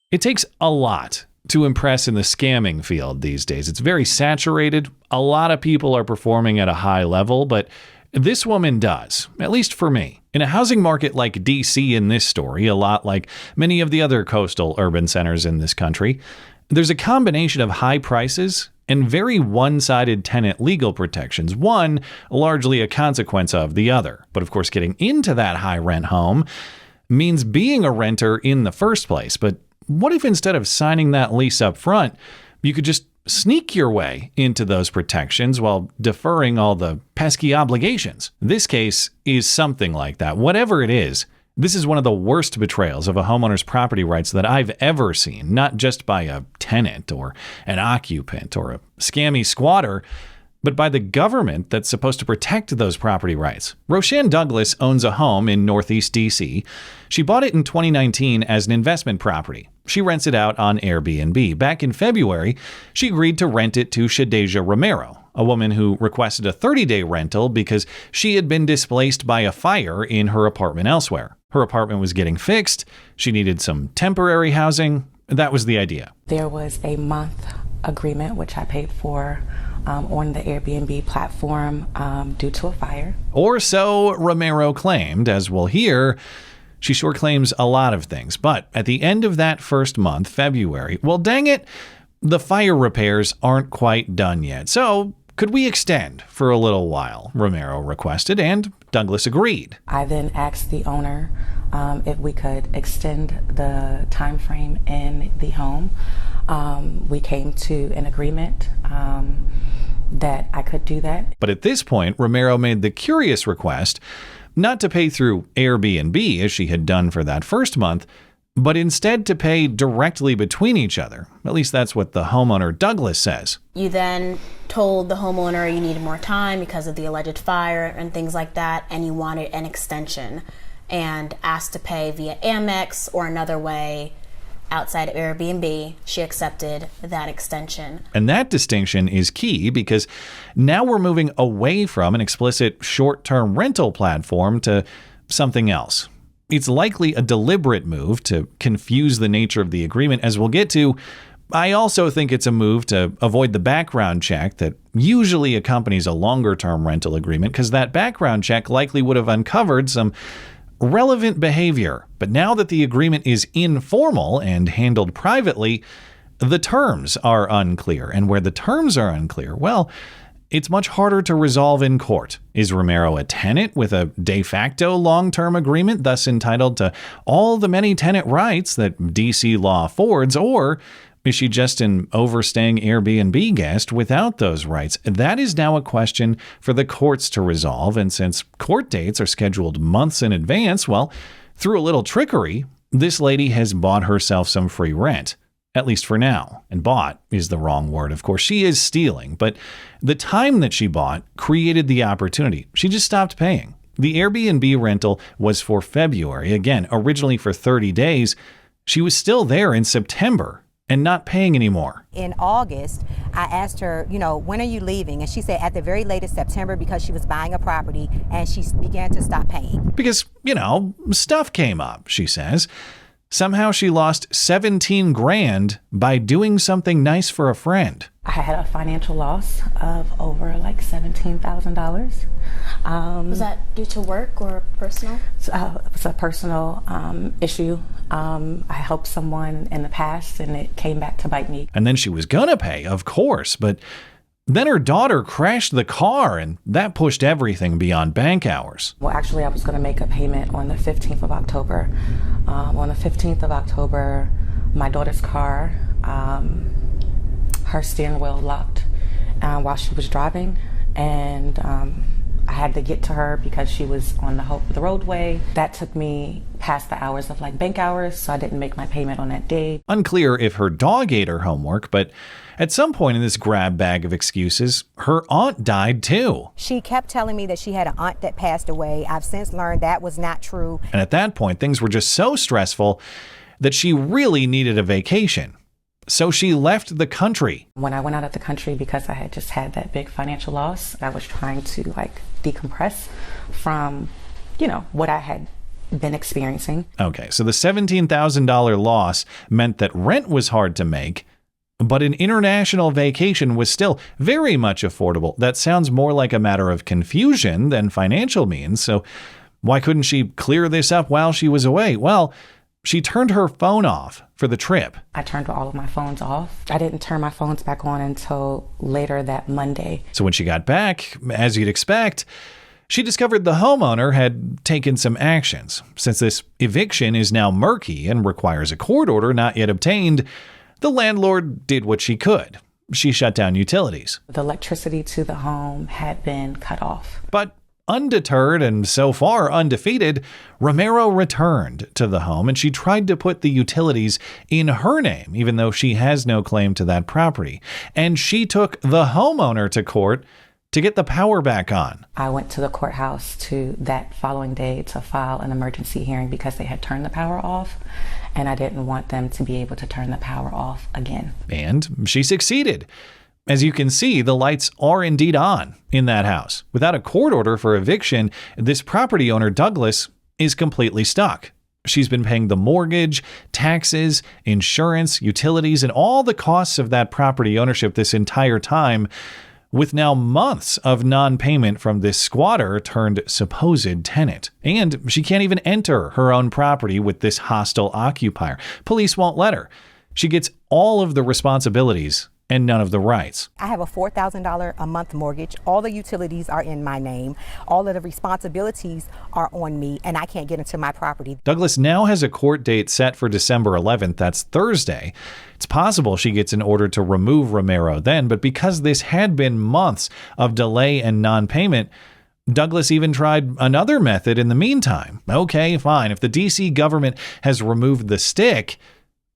It takes a lot to impress in the scamming field these days. It's very saturated. A lot of people are performing at a high level, but this woman does, at least for me. In a housing market like DC in this story, a lot like many of the other coastal urban centers in this country, there's a combination of high prices and very one-sided tenant legal protections, one largely a consequence of the other. But of course, getting into that high rent home means being a renter in the first place. But what if instead of signing that lease up front, you could just sneak your way into those protections while deferring all the pesky obligations? This case is something like that. Whatever it is, this is one of the worst betrayals of a homeowner's property rights that I've ever seen, not just by a tenant or an occupant or a scammy squatter, but by the government that's supposed to protect those property rights. Roshann Douglas owns a home in Northeast DC. She bought it in 2019 as an investment property. She rents it out on Airbnb. Back in February, she agreed to rent it to Shadeja Romero, a woman who requested a 30-day rental because she had been displaced by a fire in her apartment elsewhere. Her apartment was getting fixed. She needed some temporary housing. That was the idea. There was a month agreement, which I paid for on the Airbnb platform due to a fire. Or so Romero claimed. As we'll hear, she sure claims a lot of things. But at the end of that first month, February, well, dang it, the fire repairs aren't quite done yet. So could we extend for a little while? Romero requested, and Douglas agreed. I then asked the owner if we could extend the time frame in the home. We came to an agreement that I could do that. But at this point, Romero made the curious request not to pay through Airbnb as she had done for that first month, but instead to pay directly between each other. At least that's what the homeowner Douglas says. You then told the homeowner you needed more time because of the alleged fire and things like that, and you wanted an extension and asked to pay via Amex or another way outside of Airbnb. She accepted that extension. And that distinction is key because now we're moving away from an explicit short-term rental platform to something else. It's likely a deliberate move to confuse the nature of the agreement, as we'll get to. I also think it's a move to avoid the background check that usually accompanies a longer-term rental agreement, because that background check likely would have uncovered some relevant behavior. But now that the agreement is informal and handled privately, the terms are unclear. And where the terms are unclear, well, it's much harder to resolve in court. Is Romero a tenant with a de facto long-term agreement, thus entitled to all the many tenant rights that DC law affords, or is she just an overstaying Airbnb guest without those rights? That is now a question for the courts to resolve, and since court dates are scheduled months in advance, well, through a little trickery, this lady has bought herself some free rent. At least for now. And bought is the wrong word. Of course, she is stealing, but the time that she bought created the opportunity. She just stopped paying. The Airbnb rental was for February. Again, originally for 30 days. She was still there in September and not paying anymore. In August, I asked her, when are you leaving? And she said at the very latest September, because she was buying a property and she began to stop paying. Because, stuff came up, she says. Somehow she lost $17,000 by doing something nice for a friend. I had a financial loss of over $17,000. Was that due to work or personal? It's a personal issue. I helped someone in the past and it came back to bite me. And then she was gonna pay, of course, but then her daughter crashed the car and that pushed everything beyond bank hours. Well, actually, I was going to make a payment on the 15th of October. On the 15th of October, my daughter's car, her steering wheel locked while she was driving. And I had to get to her because she was on the roadway. That took me past the hours of bank hours, so I didn't make my payment on that day. Unclear if her dog ate her homework, but at some point in this grab bag of excuses, her aunt died too. She kept telling me that she had an aunt that passed away. I've since learned that was not true. And at that point, things were just so stressful that she really needed a vacation. So she left the country. When I went out of the country, because I had just had that big financial loss, I was trying to decompress from, what I had been experiencing. Okay, so the $17,000 loss meant that rent was hard to make, but an international vacation was still very much affordable. That sounds more like a matter of confusion than financial means. So why couldn't she clear this up while she was away? Well, she turned her phone off for the trip. I turned all of my phones off. I didn't turn my phones back on until later that Monday. So when she got back, as you'd expect, she discovered the homeowner had taken some actions. Since this eviction is now murky and requires a court order not yet obtained, the landlord did what she could. She shut down utilities. The electricity to the home had been cut off. But undeterred and so far undefeated, Romero returned to the home and she tried to put the utilities in her name, even though she has no claim to that property. And she took the homeowner to court to get the power back on. I went to the courthouse that following day to file an emergency hearing because they had turned the power off, and I didn't want them to be able to turn the power off again. And she succeeded. As you can see, the lights are indeed on in that house. Without a court order for eviction, this property owner, Douglas, is completely stuck. She's been paying the mortgage, taxes, insurance, utilities, and all the costs of that property ownership this entire time, with now months of non-payment from this squatter turned supposed tenant. And she can't even enter her own property with this hostile occupier. Police won't let her. She gets all of the responsibilities and none of the rights. I have a $4,000 a month mortgage. All the utilities are in my name. All of the responsibilities are on me, and I can't get into my property. Douglas now has a court date set for December 11th. That's Thursday. It's possible she gets an order to remove Romero then, but because this had been months of delay and non-payment, Douglas even tried another method in the meantime. Okay, fine. If the DC government has removed the stick,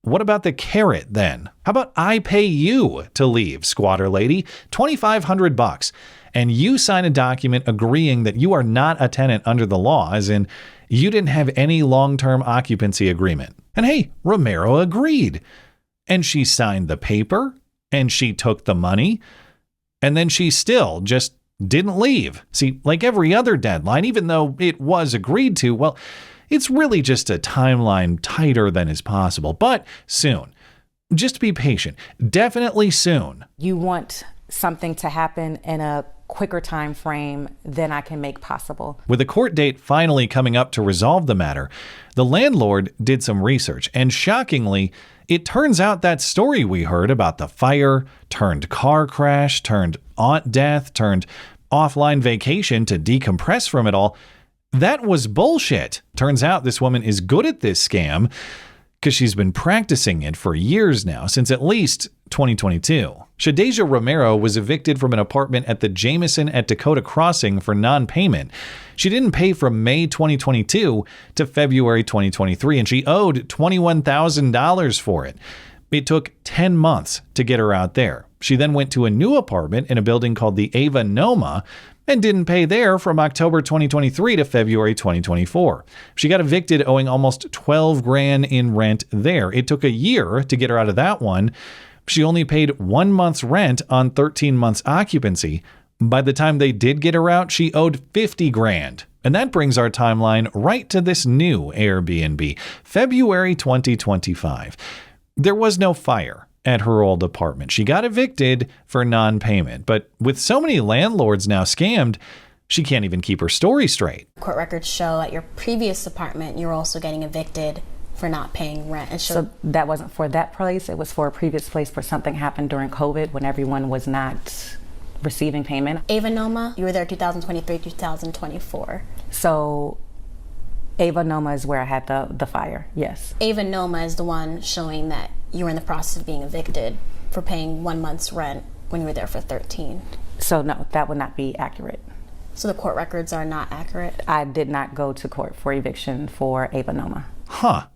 what about the carrot then? How about I pay you to leave, squatter lady, $2,500, and you sign a document agreeing that you are not a tenant under the law, as in you didn't have any long-term occupancy agreement. And hey, Romero agreed. And she signed the paper, and she took the money, and then she still just didn't leave. See, like every other deadline, even though it was agreed to, well, it's really just a timeline tighter than is possible, but soon. Just be patient. Definitely soon. You want something to happen in a quicker time frame than I can make possible. With a court date finally coming up to resolve the matter, the landlord did some research, and shockingly, it turns out that story we heard about the fire, turned car crash, turned aunt death, turned offline vacation to decompress from it all, that was bullshit. Turns out this woman is good at this scam because she's been practicing it for years now, since at least 2022. Shadeja Romero was evicted from an apartment at the Jameson at Dakota Crossing for non-payment. She didn't pay from May 2022 to February 2023, and she owed $21,000 for it. It took 10 months to get her out there. She then went to a new apartment in a building called the Ava Noma and didn't pay there from October 2023 to February 2024. She got evicted owing almost $12,000 in rent there. It took a year to get her out of that one. She only paid 1 month's rent on 13 months occupancy. By the time they did get her out, she owed $50,000. And that brings our timeline right to this new Airbnb, February 2025. There was no fire at her old apartment. She got evicted for non-payment, but with so many landlords now scammed, she can't even keep her story straight. Court records show at your previous apartment, you were also getting evicted for not paying rent. So that wasn't for that place. It was for a previous place where something happened during COVID when everyone was not receiving payment. Ava Noma, you were there 2023, 2024. So Ava Noma is where I had the fire, yes. Ava Noma is the one showing that you were in the process of being evicted for paying 1 month's rent when you were there for 13. So no, that would not be accurate. So the court records are not accurate? I did not go to court for eviction for Ava Noma. Huh.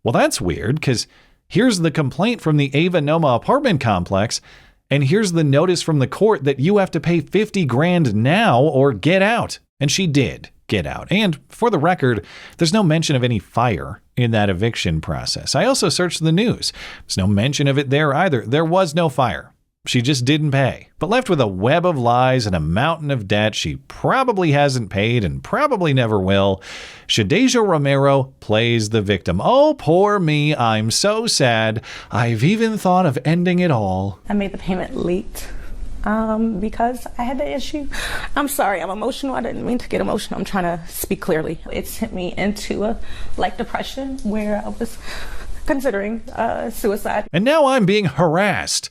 Well, that's weird, because here's the complaint from the Ava Noma apartment complex, and here's the notice from the court that you have to pay $50,000 now or get out. And she did get out. And for the record, there's no mention of any fire in that eviction process. I also searched the news. There's no mention of it there either. There was no fire. She just didn't pay. But left with a web of lies and a mountain of debt she probably hasn't paid and probably never will, Shadeja Romero plays the victim. Oh, poor me. I'm so sad. I've even thought of ending it all. I made the payment late because I had the issue. I'm sorry, I'm emotional. I didn't mean to get emotional. I'm trying to speak clearly. It sent me into a depression where I was considering suicide. And now I'm being harassed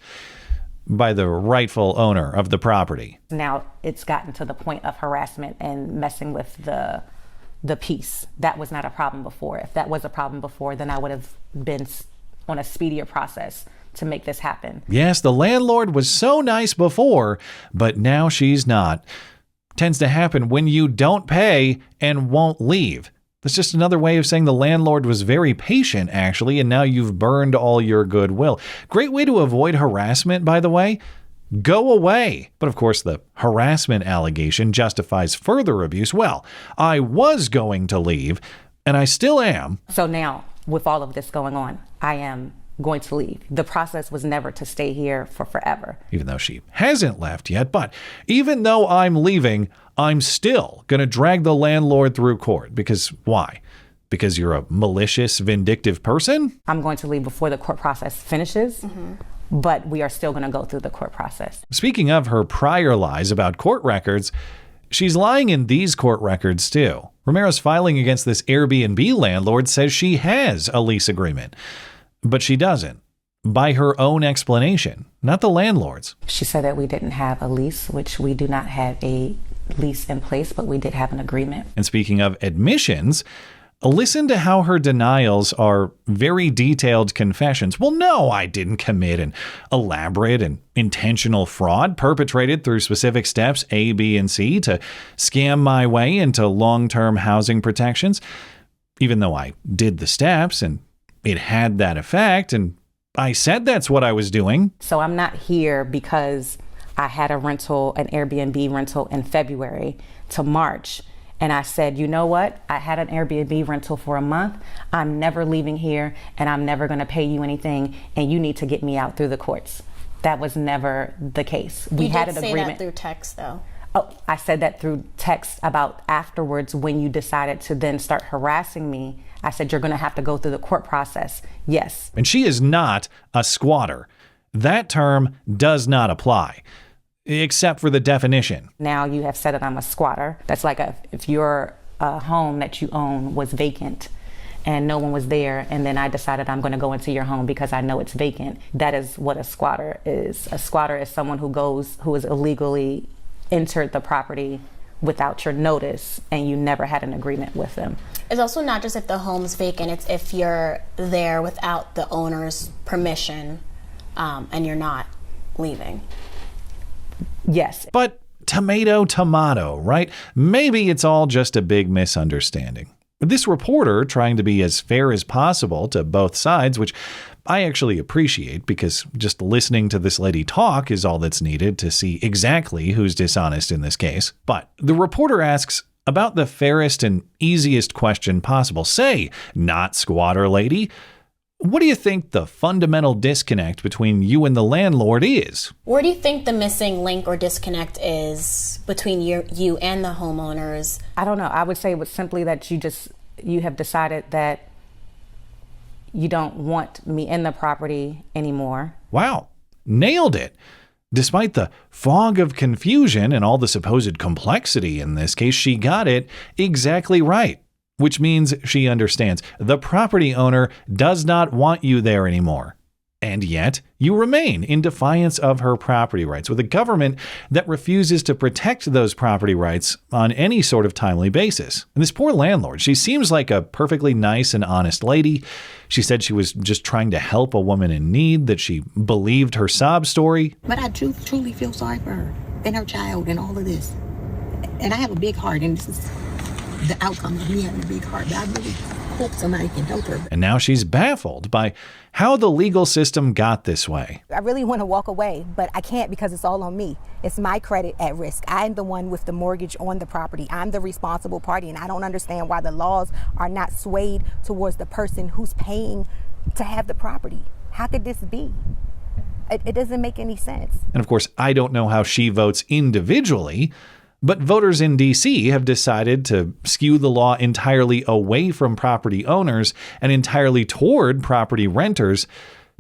by the rightful owner of the property. Now it's gotten to the point of harassment and messing with the peace. That was not a problem before. If that was a problem before, then I would have been on a speedier process to make this happen. Yes, the landlord was so nice before, but now she's not. Tends to happen when you don't pay and won't leave. That's just another way of saying the landlord was very patient, actually, and now you've burned all your goodwill. Great way to avoid harassment, by the way. Go away. But of course, the harassment allegation justifies further abuse. Well, I was going to leave, and I still am. So now, with all of this going on, I am going to leave. The process was never to stay here for forever. Even though she hasn't left yet, but even though I'm leaving, I'm still going to drag the landlord through court. Because why? Because you're a malicious, vindictive person? I'm going to leave before the court process finishes, but we are still going to go through the court process. Speaking of her prior lies about court records, she's lying in these court records too. Romero's filing against this Airbnb landlord says she has a lease agreement, but she doesn't. By her own explanation, not the landlord's. She said that we didn't have a lease, which we do not have a lease in place, but we did have an agreement. And speaking of admissions, listen to how her denials are very detailed confessions. Well, no, I didn't commit an elaborate and intentional fraud perpetrated through specific steps A, B, and C to scam my way into long-term housing protections, even though I did the steps and it had that effect, and I said that's what I was doing. So I'm not here because I had a rental, an Airbnb rental in February to March. And I said, you know what? I had an Airbnb rental for a month. I'm never leaving here, and I'm never going to pay you anything, and you need to get me out through the courts. That was never the case. We had an agreement. You did say that through text, though. Oh, I said that through text about afterwards when you decided to then start harassing me. I said, you're going to have to go through the court process. Yes. And she is not a squatter. That term does not apply, except for the definition. Now you have said that I'm a squatter. That's like if your home that you own was vacant and no one was there, and then I decided I'm going to go into your home because I know it's vacant. That is what a squatter is. A squatter is someone who is illegally entered the property without your notice and you never had an agreement with them. It's also not just if the home's vacant, it's if you're there without the owner's permission and you're not leaving. Yes. But tomato, right? Maybe it's all just a big misunderstanding. This reporter, trying to be as fair as possible to both sides, which I actually appreciate because just listening to this lady talk is all that's needed to see exactly who's dishonest in this case. But the reporter asks about the fairest and easiest question possible. Say, not squatter lady, what do you think the fundamental disconnect between you and the landlord is? Where do you think the missing link or disconnect is between you and the homeowners? I don't know. I would say it was simply that you have decided that you don't want me in the property anymore. Wow, nailed it. Despite the fog of confusion and all the supposed complexity in this case, she got it exactly right. Which means she understands the property owner does not want you there anymore. And yet, you remain in defiance of her property rights with a government that refuses to protect those property rights on any sort of timely basis. And this poor landlord, she seems like a perfectly nice and honest lady. She said she was just trying to help a woman in need, that she believed her sob story. But I truly feel sorry for her and her child and all of this. And I have a big heart, and this is the outcome of me having a big heart. But I really hope somebody can help her. And now she's baffled by how the legal system got this way. I really want to walk away, but I can't because it's all on me. It's my credit at risk. I'm the one with the mortgage on the property. I'm the responsible party, and I don't understand why the laws are not swayed towards the person who's paying to have the property. How could this be? It doesn't make any sense. And of course, I don't know how she votes individually, but voters in D.C. have decided to skew the law entirely away from property owners and entirely toward property renters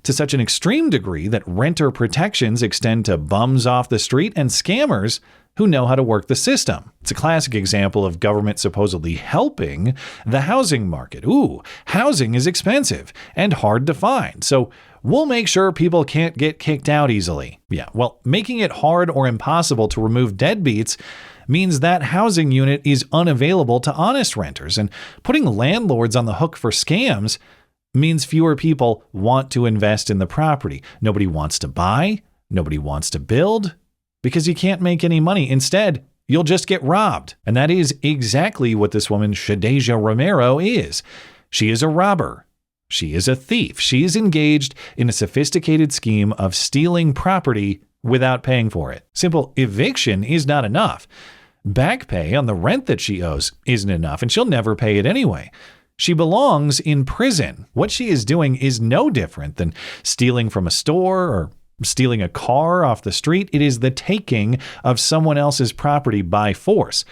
to such an extreme degree that renter protections extend to bums off the street and scammers who know how to work the system. It's a classic example of government supposedly helping the housing market. Ooh, housing is expensive and hard to find, so we'll make sure people can't get kicked out easily. Yeah, well, making it hard or impossible to remove deadbeats means that housing unit is unavailable to honest renters, and putting landlords on the hook for scams means fewer people want to invest in the property. Nobody wants to buy, nobody wants to build, because you can't make any money. Instead, you'll just get robbed. And that is exactly what this woman, Shadeja Romero, is. She is a robber. She is a thief. She is engaged in a sophisticated scheme of stealing property without paying for it. Simple eviction is not enough. Back pay on the rent that she owes isn't enough, and she'll never pay it anyway. She belongs in prison. What she is doing is no different than stealing from a store or stealing a car off the street. It is the taking of someone else's property by force.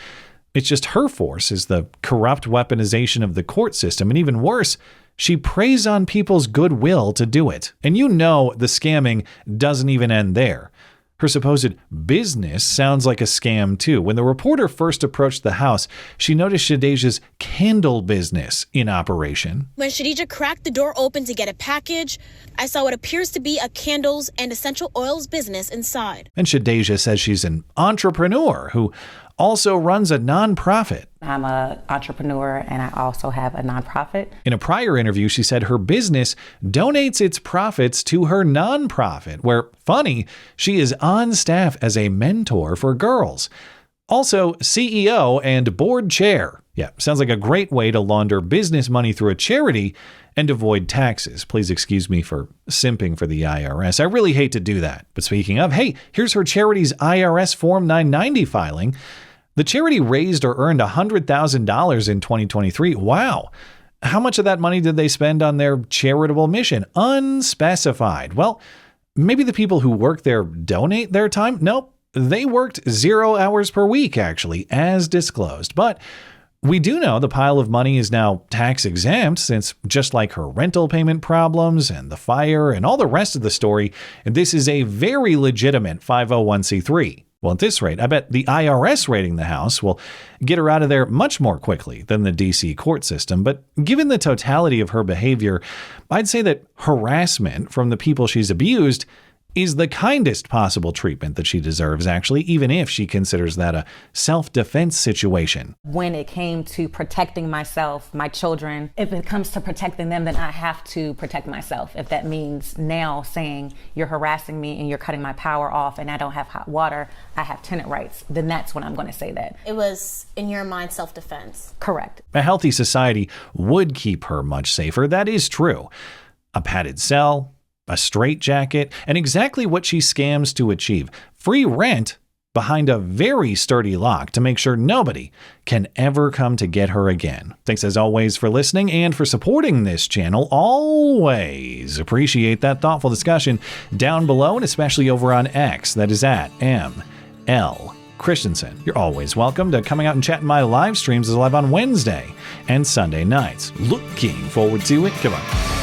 It's just her force is the corrupt weaponization of the court system. And even worse, she preys on people's goodwill to do it. And you know the scamming doesn't even end there. Her supposed business sounds like a scam too. When the reporter first approached the house, she noticed Shadeja's candle business in operation. When Shadeja cracked the door open to get a package, I saw what appears to be a candles and essential oils business inside. And Shadeja says she's an entrepreneur who also runs a nonprofit. I'm an entrepreneur and I also have a nonprofit. In a prior interview, she said her business donates its profits to her nonprofit, where, funny, she is on staff as a mentor for girls. Also, CEO and board chair. Yeah, sounds like a great way to launder business money through a charity and avoid taxes. Please excuse me for simping for the IRS. I really hate to do that. But speaking of, hey, here's her charity's IRS Form 990 filing. The charity raised or earned $100,000 in 2023. Wow. How much of that money did they spend on their charitable mission? Unspecified. Well, maybe the people who work there donate their time? Nope. They worked 0 hours per week, actually, as disclosed. But we do know the pile of money is now tax exempt, since just like her rental payment problems and the fire and all the rest of the story, this is a very legitimate 501c3. Well, at this rate, I bet the IRS raiding the house will get her out of there much more quickly than the D.C. court system. But given the totality of her behavior, I'd say that harassment from the people she's abused is the kindest possible treatment that she deserves, actually, even if she considers that a self-defense situation. When it came to protecting myself, my children, if it comes to protecting them, then I have to protect myself. If that means now saying you're harassing me and you're cutting my power off and I don't have hot water, I have tenant rights, then that's when I'm going to say that. It was, in your mind, self-defense. Correct. A healthy society would keep her much safer. That is true. A padded cell, a straitjacket, and exactly what she scams to achieve: free rent behind a very sturdy lock to make sure nobody can ever come to get her again. Thanks as always for listening and for supporting this channel. Always appreciate that thoughtful discussion down below, and especially over on X. That is at ML Christiansen. You're always welcome to coming out and chatting my live streams as live on Wednesday and Sunday nights. Looking forward to it. Goodbye.